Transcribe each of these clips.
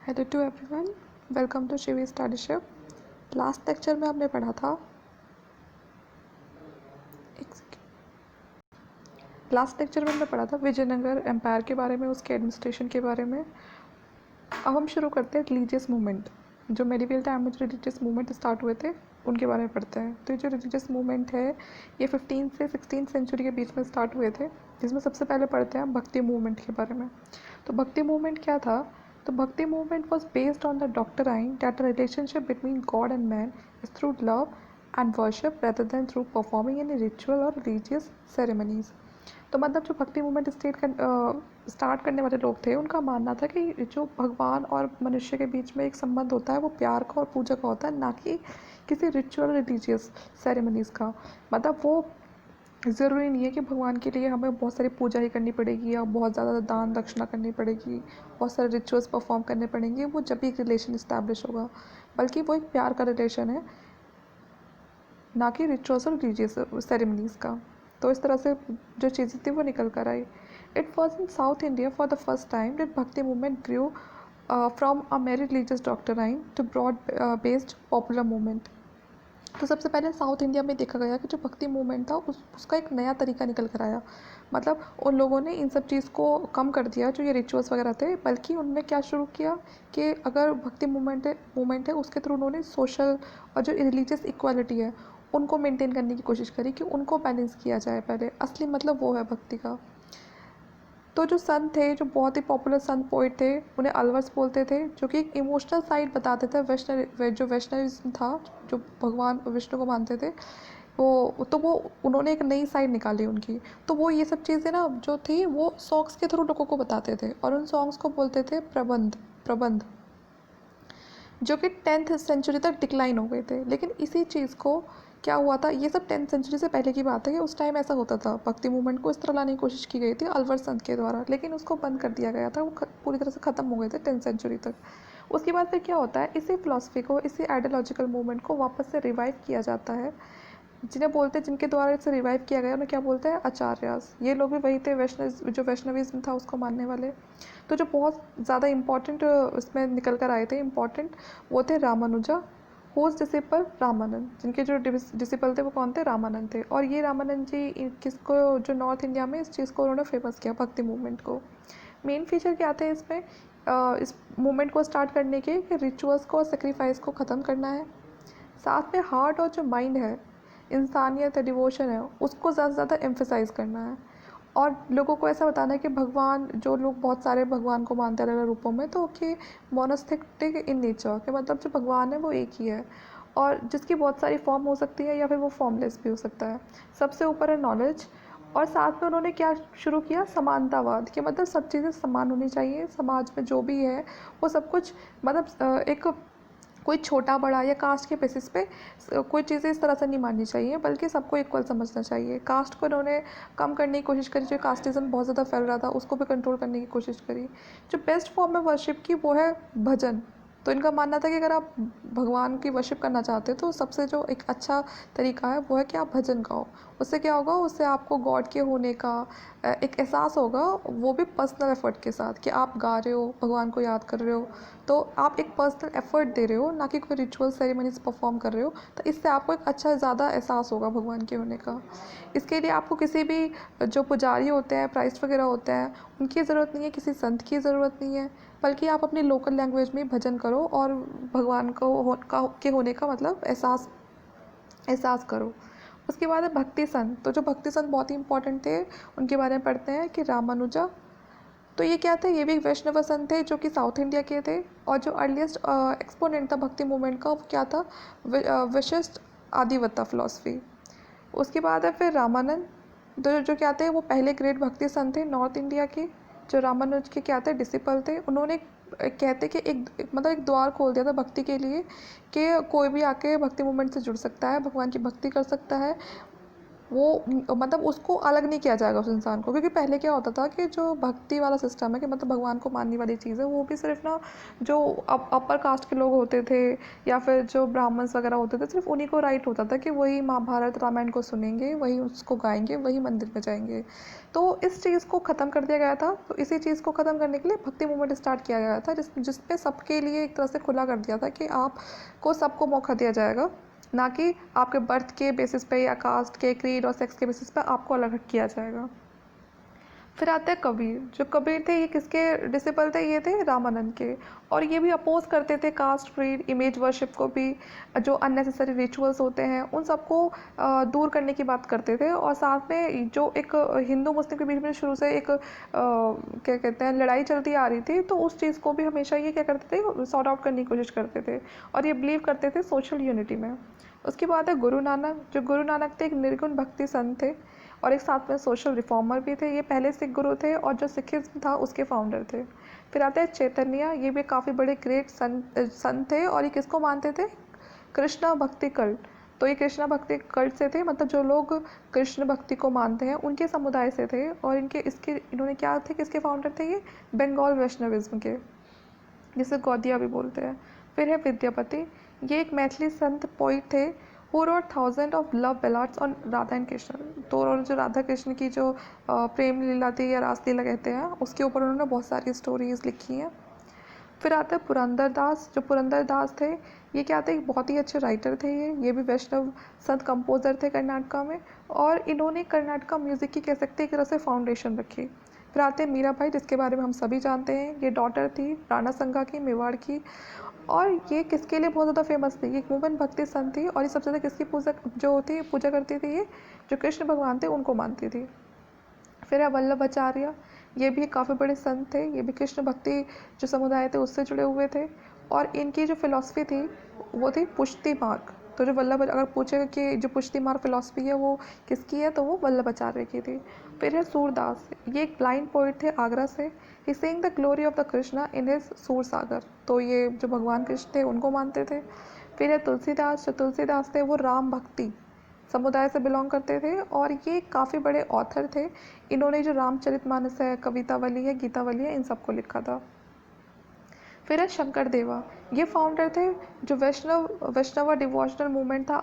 Hello to everyone, welcome to Shivi studyship. Last lecture में हमने पढ़ा था विजयनगर एम्पायर के बारे में, उसके एडमिनिस्ट्रेशन के बारे में। अब हम शुरू करते हैं रिलीजियस मूवमेंट। जो मेडिवल टाइम में जो रिलीजियस मूवमेंट स्टार्ट हुए थे उनके बारे में पढ़ते हैं। तो ये जो रिलीजियस मूवमेंट है ये 15 से 16 सेंचुरी के बीच में स्टार्ट हुए थे, जिसमें सबसे पहले पढ़ते हैं भक्ति मूवमेंट के बारे में। तो भक्ति मूवमेंट क्या था? तो भक्ति movement was based on the doctrine that the relationship between God and man is through love and worship rather than through performing any ritual or religious ceremonies। तो मतलब जो भक्ति मूवमेंट स्टार्ट करने वाले लोग थे उनका मानना था कि जो भगवान और मनुष्य के बीच में एक संबंध होता है वो प्यार का और पूजा का होता है, ना कि किसी रिचुअल रिलीजियस सेरेमनीज़ का। मतलब वो ज़रूरी नहीं है कि भगवान के लिए हमें बहुत सारी पूजा ही करनी पड़ेगी या बहुत ज़्यादा दान दक्षिणा करनी पड़ेगी, बहुत सारे रिचुअल्स परफॉर्म करने पड़ेंगे, वो जब भी एक रिलेशन इस्टेब्लिश होगा। बल्कि वो एक प्यार का रिलेशन है, ना कि रिचुअल्स और रिलीजियस सेरेमनीज़ का। तो इस तरह से जो चीज़ें थी वो निकल कर आई। It was in South India for the first time that bhakti movement grew from a mere religious doctrine to broad based popular movement. तो सबसे पहले साउथ इंडिया में देखा गया कि जो भक्ति मूवमेंट था उसका एक नया तरीका निकल कर आया। मतलब उन लोगों ने इन सब चीज़ को कम कर दिया जो ये रिचुअल्स वगैरह थे, बल्कि उन्होंने क्या शुरू किया कि अगर भक्ति मूवमेंट है उसके थ्रू उन्होंने सोशल और जो रिलीजियस इक्वालिटी है उनको मेंटेन करने की कोशिश करी, कि उनको बैलेंस किया जाए। पहले असली मतलब वो है भक्ति का। तो जो संत थे, जो बहुत ही पॉपुलर संत पोइट थे, उन्हें अलवर्स बोलते थे, जो कि एक इमोशनल साइड बताते थे जो वैष्णविज्म था, जो भगवान विष्णु को मानते थे वो उन्होंने एक नई साइड निकाली उनकी। तो वो ये सब चीज़ें ना जो थी वो सॉन्ग्स के थ्रू लोगों को बताते थे, और उन सॉन्ग्स को बोलते थे प्रबंध, जो कि 10th सेंचुरी तक डिक्लाइन हो गए थे। लेकिन इसी चीज़ को क्या हुआ था, ये सब 10th सेंचुरी से पहले की बात है कि उस टाइम ऐसा होता था। भक्ति मूवमेंट को इस तरह लाने की कोशिश की गई थी अलवर संत के द्वारा, लेकिन उसको बंद कर दिया गया था। वो पूरी तरह से ख़त्म हो गए थे 10th सेंचुरी तक। उसके बाद फिर क्या होता है, इसी फिलॉसफी को, इसी आइडियोलॉजिकल मूवमेंट को वापस से रिवाइव किया जाता है। जिन्हें बोलते हैं, जिनके द्वारा इसे रिवाइव किया गया, उन्हें क्या बोलते हैं? आचार्यास। ये लोग भी वही थे, जो वैष्णविज्म था उसको मानने वाले। तो जो बहुत ज़्यादा इम्पॉर्टेंट इसमें निकल कर आए थे इम्पॉर्टेंट, वो थे रामानुजा, होस्ट डिसिपल रामानंद। जिनके जो डिसिपल थे वो कौन थे? रामानंद थे। और ये रामानंद जी किसको, जो नॉर्थ इंडिया में इस चीज़ को उन्होंने फेमस किया, भक्ति मूवमेंट को। मेन फीचर क्या थे इसमें, इस मूवमेंट को स्टार्ट करने के, कि रिचुअल्स को और सेक्रीफाइस को ख़त्म करना है। साथ में हार्ट और जो माइंड है, इंसानियत है, डिवोशन है, उसको ज़्यादा से ज़्यादा एम्फेसाइज़ करना है। और लोगों को ऐसा बताना है कि भगवान, जो लोग बहुत सारे भगवान को मानते हैं अलग अलग रूपों में, तो कि मोनोस्थिक्टिक इन नेचर, के मतलब जो भगवान है वो एक ही है, और जिसकी बहुत सारी फॉर्म हो सकती है या फिर वो फॉर्मलेस भी हो सकता है। सबसे ऊपर है नॉलेज। और साथ में उन्होंने क्या शुरू किया? समानतावाद, कि मतलब सब चीज़ें समान होनी चाहिए, समाज में जो भी है वो सब कुछ, मतलब एक कोई छोटा बड़ा या कास्ट के बेसिस पे कोई चीज़ें इस तरह से नहीं माननी चाहिए, बल्कि सबको इक्वल समझना चाहिए। कास्ट को इन्होंने कम करने की कोशिश करी, जो कास्टिज़म बहुत ज़्यादा फैल रहा था उसको भी कंट्रोल करने की कोशिश करी। जो बेस्ट फॉर्म है वर्शिप की वो है भजन। तो इनका मानना था कि अगर आप भगवान की वर्शिप करना चाहते हो तो सबसे जो एक अच्छा तरीका है वो है कि आप भजन गाओ। उससे क्या होगा, उससे आपको गॉड के होने का एक एहसास होगा, वो भी पर्सनल एफर्ट के साथ, कि आप गा रहे हो, भगवान को याद कर रहे हो, तो आप एक पर्सनल एफर्ट दे रहे हो, ना कि कोई रिचुअल सेरेमनीज परफॉर्म कर रहे हो। तो इससे आपको एक अच्छा ज़्यादा एहसास होगा भगवान के होने का। इसके लिए आपको किसी भी जो पुजारी होते हैं, प्राइस्ट वगैरह होते हैं, उनकी ज़रूरत नहीं है, किसी संत की ज़रूरत नहीं है, बल्कि आप अपनी लोकल लैंग्वेज में भजन करो और भगवान के होने का मतलब एहसास करो। उसके बाद है भक्ति संत। तो जो भक्ति संत बहुत ही इंपॉर्टेंट थे, उनके बारे में पढ़ते हैं कि रामानुजा। तो ये क्या थे? ये भी एक वैष्णव संत थे जो कि साउथ इंडिया के थे। और जो अर्लीस्ट एक्सपोनेंट था भक्ति मूवमेंट का, वो क्या था? विशिष्ट आदिवत्ता फिलॉसफी। उसके बाद है फिर रामानंद, जो क्या थे, वो पहले ग्रेट भक्ति संत थे नॉर्थ इंडिया के, जो रामानुज के क्या थे? डिसिपल थे। उन्होंने कहते कि मतलब एक द्वार खोल दिया था भक्ति के लिए, कि कोई भी आके भक्ति मूवमेंट से जुड़ सकता है, भगवान की भक्ति कर सकता है, वो मतलब उसको अलग नहीं किया जाएगा उस इंसान को, क्योंकि पहले क्या होता था कि जो भक्ति वाला सिस्टम है कि मतलब भगवान को मानने वाली चीज़ है, वो भी सिर्फ ना जो अपर कास्ट के लोग होते थे या फिर जो ब्राह्मण्स वगैरह होते थे, सिर्फ उन्हीं को राइट होता था कि वही महाभारत रामायण को सुनेंगे, वही उसको गाएंगे, वही मंदिर में जाएंगे। तो इस चीज़ को ख़त्म कर दिया गया था। तो इसी चीज़ को ख़त्म करने के लिए भक्ति मूवमेंट स्टार्ट किया गया था, जिसपे सबके लिए एक तरह से खुला कर दिया था कि आपको सबको मौका दिया जाएगा, ना कि आपके बर्थ के बेसिस पे या कास्ट के, क्रीड और सेक्स के बेसिस पे आपको अलग किया जाएगा। फिर आते हैं कबीर। जो कबीर थे ये किसके डिसिपल थे? ये थे रामानंद के। और ये भी अपोज करते थे कास्ट, क्रीड, इमेज वर्शिप को भी, जो अननेसेसरी रिचुअल्स होते हैं उन सबको दूर करने की बात करते थे। और साथ में जो एक हिंदू मुस्लिम के बीच में शुरू से एक क्या कहते हैं लड़ाई चलती आ रही थी, तो उस चीज़ को भी हमेशा ये क्या करते थे, सॉर्ट आउट करने की कोशिश करते थे। और ये बिलीव करते थे सोशल यूनिटी में। उसके बाद है गुरु नानक। जो गुरु नानक थे एक निर्गुण भक्ति संत थे और एक साथ में सोशल रिफॉर्मर भी थे। ये पहले सिख गुरु थे और जो सिखिज्म था उसके फाउंडर थे। फिर आते हैं चैतन्य। ये भी काफ़ी बड़े ग्रेट संत थे और ये किसको मानते थे? कृष्णा भक्ति कल्ट। तो ये कृष्णा भक्ति कल्ट से थे, मतलब जो लोग कृष्ण भक्ति को मानते हैं उनके समुदाय से थे। और इन्होंने क्या थे, किसके फाउंडर थे? ये बंगाल वैष्णविज्म के, जिसे गौदिया भी बोलते हैं। फिर है विद्यापति। ये एक मैथिली संत पोइट थे who wrote thousand of love ballads on Radha and Krishna. तो और जो राधा कृष्ण की जो प्रेम लीला थी या रासलीला कहते हैं, उसके ऊपर उन्होंने बहुत सारी स्टोरीज लिखी हैं। फिर आते हैं पुरंदर दास। जो पुरंदर दास थे ये क्या थे, बहुत ही अच्छे राइटर थे। ये भी वैष्णव संत कंपोज़र थे कर्नाटका में। और इन्होंने कर्नाटका म्यूज़िक की कह सकते हैं एक तरह से फाउंडेशन रखी। फिर आते हैं मीराबाई, जिसके बारे में हम सभी जानते हैं। ये डॉटर थी राणा संगा की, मेवाड़ की। और ये किसके लिए बहुत ज़्यादा फेमस थी? ये एक वुमन भक्ति संत थी और ये सबसे ज़्यादा किसकी पूजा करती थी? ये जो कृष्ण भगवान थे उनको मानती थी। फिर है वल्लभाचार्य। ये भी काफ़ी बड़े संत थे। ये भी कृष्ण भक्ति जो समुदाय थे उससे जुड़े हुए थे। और इनकी जो फिलॉसफी थी वो थी पुष्टि मार्ग। तो जो अगर पूछेगा कि जो पुष्टि मार्ग फिलॉसफी है वो किसकी है, तो वो वल्लभाचार्य की थी। फिर है सूरदास। ये एक ब्लाइंड पोइट थे आगरा से। He saying the glory of the Krishna in his सूर सागर। तो ये जो भगवान कृष्ण थे उनको मानते थे। फिर है तुलसीदास। जो तुलसीदास थे वो राम भक्ति समुदाय से बिलोंग करते थे और ये काफ़ी बड़े ऑथर थे। इन्होंने जो रामचरितमानस है, कवितावली है, गीतावली है, इन सबको लिखा था। फिर है शंकर देवा। ये फाउंडर थे जो वैष्णव डिवोशनल मूवमेंट था,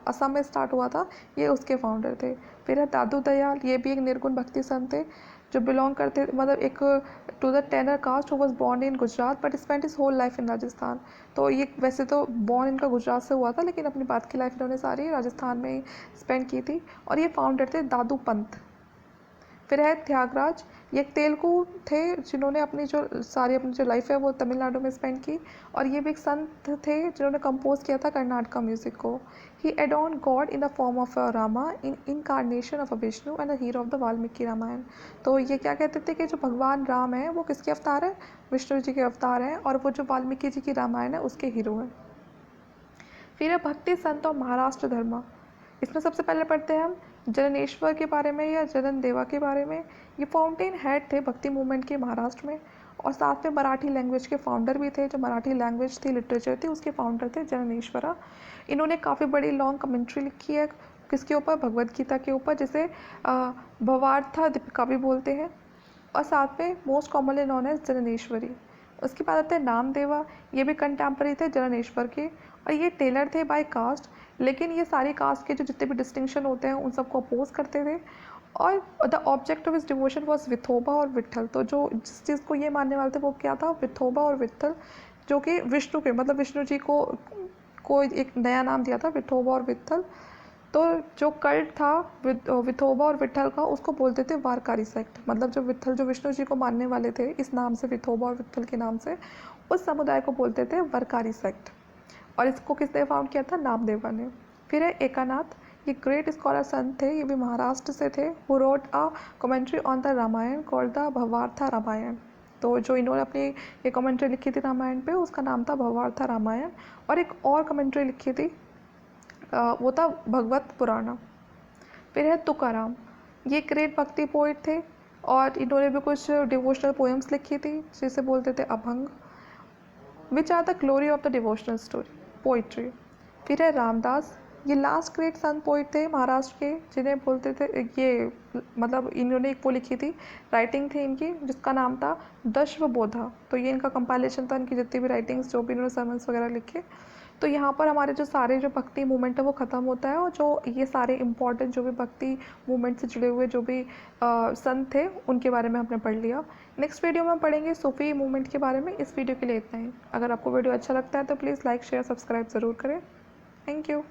असम में स्टार्ट हुआ था, ये उसके फाउंडर थे। फिर है दादू दयाल। ये भी एक निर्गुण भक्ति संत थे जो बिलोंग करते मतलब एक to the tenor caste who was born in Gujarat but spent his whole life in Rajasthan. तो ये वैसे तो बॉर्न इनका गुजरात से हुआ था, लेकिन अपनी बात की लाइफ इन्होंने सारी राजस्थान में ही स्पेंड की थी। और ये फाउंडर थे दादू पंत। फिर है त्यागराज। ये एक तेलुगु थे जिन्होंने अपनी जो लाइफ है वो तमिलनाडु में स्पेंड की। और ये भी एक संत थे जिन्होंने कंपोज किया था कर्नाटका म्यूजिक को। He adored god in the form of Rama in incarnation of a Vishnu and the hero of the Valmiki Ramayana. तो ये क्या कहते थे कि जो भगवान राम है वो किसके अवतार है? विष्णु जी के अवतार हैं। और वो जो वाल्मीकि जी की रामायण है उसके हीरो हैं। फिर है भक्ति संत और महाराष्ट्र धर्म। इसमें सबसे पहले पढ़ते हैं हम जननेश्वर के बारे में या जनन देवा के बारे में। ये फाउंटेन हेड थे भक्ति मूवमेंट के महाराष्ट्र में और साथ में मराठी लैंग्वेज के फाउंडर भी थे। जो मराठी लैंग्वेज थी, लिटरेचर थी, उसके फाउंडर थे जननेश्वरा। इन्होंने काफ़ी बड़ी लॉन्ग कमेंट्री लिखी है किसके ऊपर? भगवद गीता के ऊपर, जिसे भवार्था दीपिका भी बोलते हैं। और साथ में मोस्ट कॉमनली नॉन एज जननेश्वरी। उसके बाद आते हैं नामदेवा। ये भी कंटेम्प्रेरी थे जननेश्वर के और ये टेलर थे बाय कास्ट, लेकिन ये सारी कास्ट के जो जितने भी डिस्टिंक्शन होते हैं उन सबको अपोज करते थे। और the object of his devotion was Vithoba और विट्ठल। तो जो जिस चीज़ को ये मानने वाले थे वो क्या था? विथोबा और विट्ठल, जो कि विष्णु के मतलब विष्णु जी को एक नया नाम दिया था, विथोबा और विट्ठल। तो जो कल्ट था विथोबा और विट्ठल का, उसको बोलते थे वारकारी सेक्ट। मतलब जो विट्ठल जो विष्णु जी को मानने वाले थे इस नाम से, विथोबा और विट्ठल के नाम से, उस समुदाय को बोलते थे वरकारी सेक्ट। और इसको किसने फाउंड किया था? नामदेवा ने। फिर है एकानाथ। ये ग्रेट स्कॉलर संत थे, ये भी महाराष्ट्र से थे। Who wrote a commentary on the Ramayana called the Bhavartha Ramayana. तो जो इन्होंने अपनी ये कमेंट्री लिखी थी रामायण पे, उसका नाम था भवार्था रामायण। और एक और कमेंट्री लिखी थी वो था भगवत पुराण। फिर है तुकाराम। ये ग्रेट भक्ति पोइट थे और इन्होंने भी कुछ डिवोशनल पोएम्स लिखी थी जिसे बोलते थे Abhang, which are the glory of the devotional story poetry. फिर है रामदास। ये लास्ट ग्रेट संत पोइट थे महाराष्ट्र के, जिन्हें बोलते थे ये, मतलब इन्होंने एक वो लिखी थी, राइटिंग थी इनकी, जिसका नाम था दशवबोधा। तो ये इनका कंपाइलेशन था, इनकी जितनी भी राइटिंग्स, जो भी इन्होंने सर्मन्स वगैरह लिखे। तो यहाँ पर हमारे जो सारे जो भक्ति मूवमेंट है वो ख़त्म होता है, और जो ये सारे इंपॉर्टेंट जो भी भक्ति मूवमेंट से जुड़े हुए जो भी संत थे उनके बारे में हमने पढ़ लिया। नेक्स्ट वीडियो में पढ़ेंगे सूफी मूवमेंट के बारे में। इस वीडियो के लिए इतना ही। अगर आपको वीडियो अच्छा लगता है तो प्लीज़ लाइक शेयर सब्सक्राइब ज़रूर करें। Thank you.